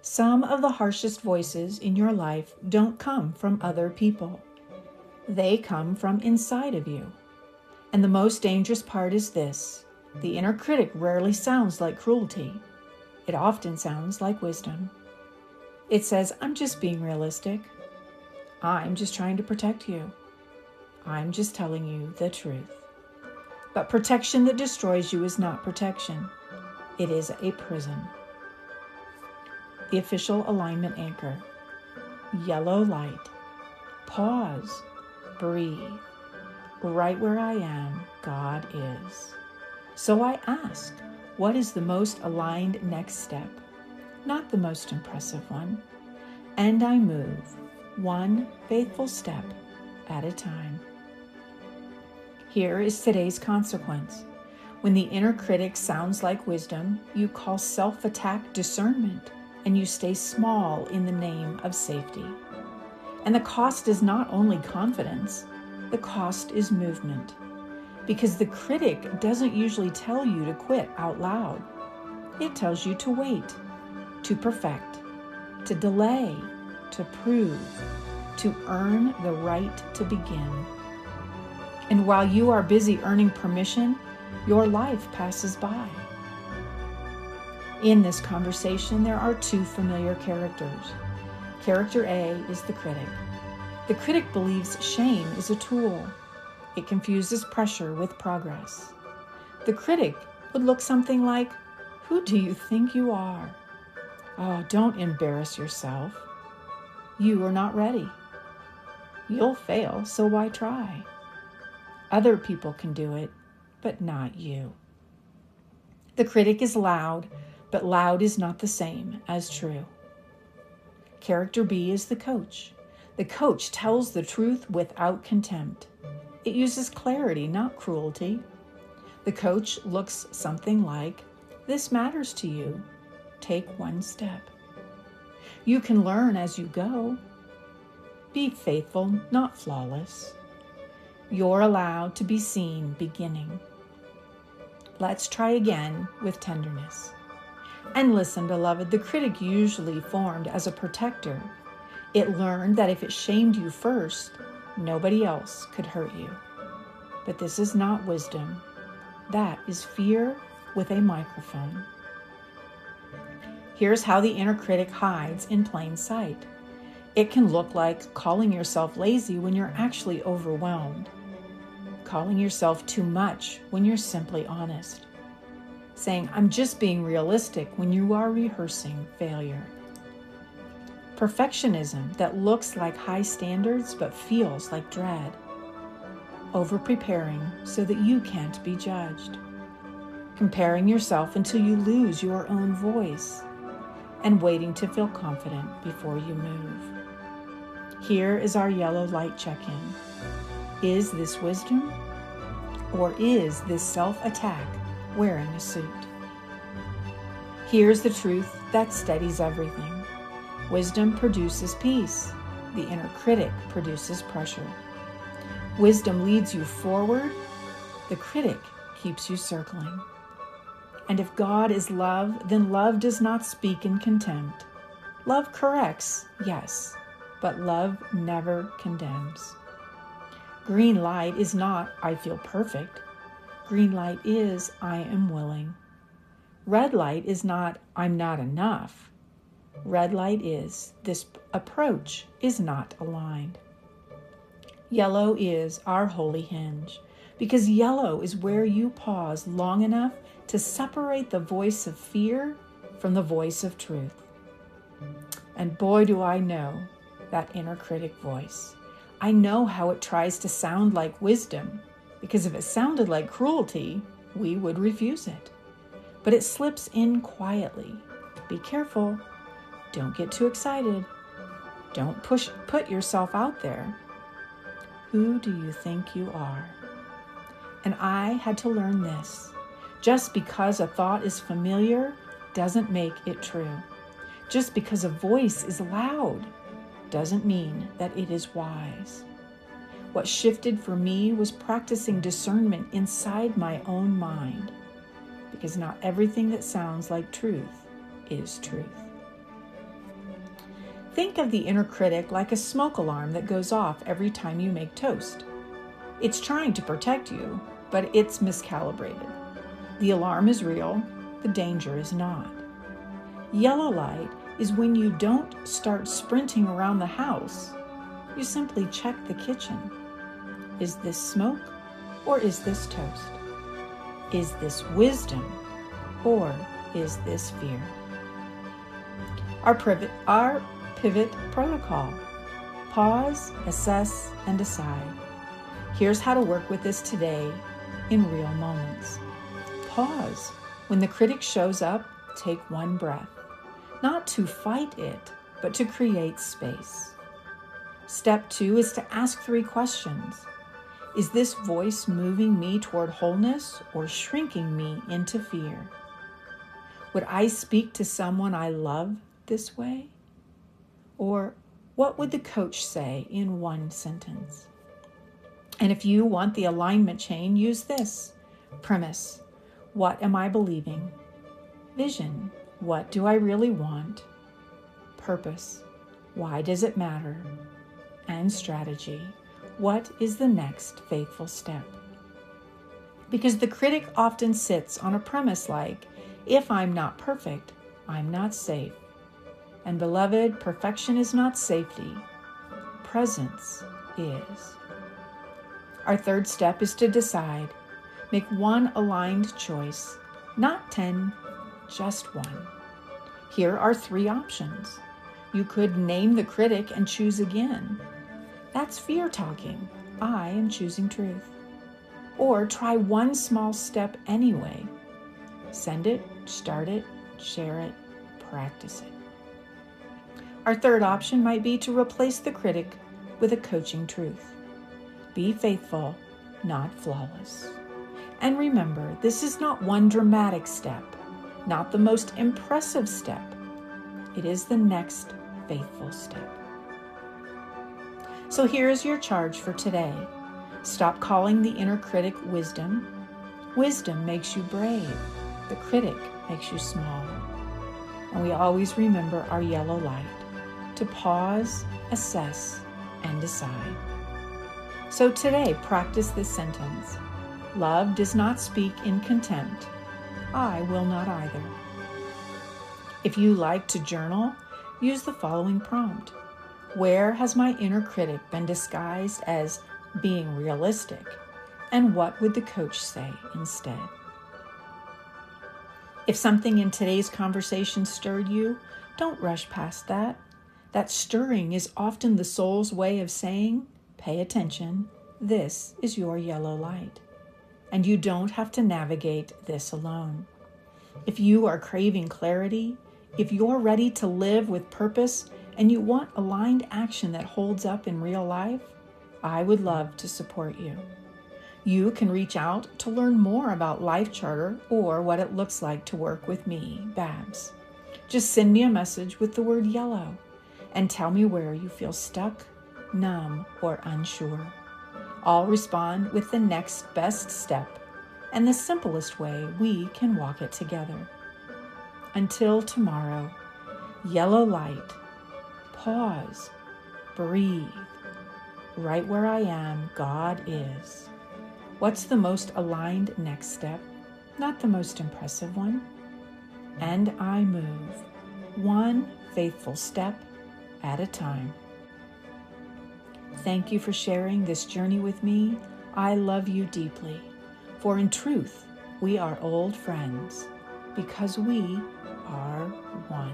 Some of the harshest voices in your life don't come from other people. They come from inside of you. And the most dangerous part is this: the inner critic rarely sounds like cruelty. It often sounds like wisdom. It says, I'm just being realistic. I'm just trying to protect you. I'm just telling you the truth. But protection that destroys you is not protection. It is a prison. The official alignment anchor. Yellow light. Pause. Breathe. Right where I am, God is. So I ask, what is the most aligned next step? Not the most impressive one. And I move, one faithful step at a time. Here is today's consequence. When the inner critic sounds like wisdom, you call self-attack discernment, and you stay small in the name of safety. And the cost is not only confidence, the cost is movement. Because the critic doesn't usually tell you to quit out loud. It tells you to wait, to perfect, to delay, to prove, to earn the right to begin. And while you are busy earning permission, your life passes by. In this conversation, there are two familiar characters. Character A is the critic. The critic believes shame is a tool. It confuses pressure with progress. The critic would look something like, who do you think you are? Oh, don't embarrass yourself. You are not ready. You'll fail, so why try? Other people can do it, but not you. The critic is loud, but loud is not the same as true. Character B is the coach. The coach tells the truth without contempt. It uses clarity, not cruelty. The coach looks something like, this matters to you. Take one step. You can learn as you go. Be faithful, not flawless. You're allowed to be seen beginning. Let's try again with tenderness. And listen, beloved, the critic usually formed as a protector. It learned that if it shamed you first, nobody else could hurt you. But this is not wisdom. That is fear with a microphone. Here's how the inner critic hides in plain sight. It can look like calling yourself lazy when you're actually overwhelmed. Calling yourself too much when you're simply honest. Saying, I'm just being realistic when you are rehearsing failure. Perfectionism that looks like high standards but feels like dread. Over-preparing so that you can't be judged. Comparing yourself until you lose your own voice. And waiting to feel confident before you move. Here is our yellow light check-in. Is this wisdom? Or is this self-attack wearing a suit? Here's the truth that steadies everything. Wisdom produces peace. The inner critic produces pressure. Wisdom leads you forward. The critic keeps you circling. And if God is love, then love does not speak in contempt. Love corrects, yes, but love never condemns. Green light is not, I feel perfect. Green light is, I am willing. Red light is not, I'm not enough. Red light is, this approach is not aligned. Yellow is our holy hinge, because yellow is where you pause long enough to separate the voice of fear from the voice of truth. And boy, do I know that inner critic voice. I know how it tries to sound like wisdom, because if it sounded like cruelty, we would refuse it. But it slips in quietly. Be careful. Don't get too excited. Don't put yourself out there. Who do you think you are? And I had to learn this. Just because a thought is familiar doesn't make it true. Just because a voice is loud doesn't mean that it is wise. What shifted for me was practicing discernment inside my own mind, because not everything that sounds like truth is truth. Think of the inner critic like a smoke alarm that goes off every time you make toast. It's trying to protect you, but it's miscalibrated. The alarm is real, the danger is not. Yellow light is when you don't start sprinting around the house. You simply check the kitchen. Is this smoke or is this toast? Is this wisdom or is this fear? Our pivot protocol. Pause, assess, and decide. Here's how to work with this today in real moments. Pause. When the critic shows up, take one breath. Not to fight it, but to create space. Step 2 is to ask 3 questions. Is this voice moving me toward wholeness or shrinking me into fear? Would I speak to someone I love this way? Or what would the coach say in one sentence? And if you want the alignment chain, use this. Premise: what am I believing? Vision: what do I really want? Purpose: why does it matter? And strategy: what is the next faithful step? Because the critic often sits on a premise like, if I'm not perfect, I'm not safe. And beloved, perfection is not safety. Presence is. Our third step is to decide. Make one aligned choice, not 10, just one. Here are 3 options. You could name the critic and choose again. That's fear talking. I am choosing truth. Or try one small step anyway. Send it, start it, share it, practice it. Our third option might be to replace the critic with a coaching truth. Be faithful, not flawless. And remember, this is not one dramatic step, not the most impressive step. It is the next faithful step. So here is your charge for today. Stop calling the inner critic wisdom. Wisdom makes you brave. The critic makes you small. And we always remember our yellow light, to pause, assess, and decide. So today, practice this sentence. Love does not speak in contempt. I will not either. If you like to journal, use the following prompt. Where has my inner critic been disguised as being realistic? And what would the coach say instead? If something in today's conversation stirred you, don't rush past that. That stirring is often the soul's way of saying, pay attention, this is your yellow light. And you don't have to navigate this alone. If you are craving clarity, if you're ready to live with purpose, and you want aligned action that holds up in real life, I would love to support you. You can reach out to learn more about Life Charter or what it looks like to work with me, Babs. Just send me a message with the word yellow and tell me where you feel stuck, numb, or unsure. I'll respond with the next best step and the simplest way we can walk it together. Until tomorrow, yellow light, pause, breathe. Right where I am, God is. What's the most aligned next step? Not the most impressive one. And I move, one faithful step at a time. Thank you for sharing this journey with me. I love you deeply. For in truth, we are old friends because we are one.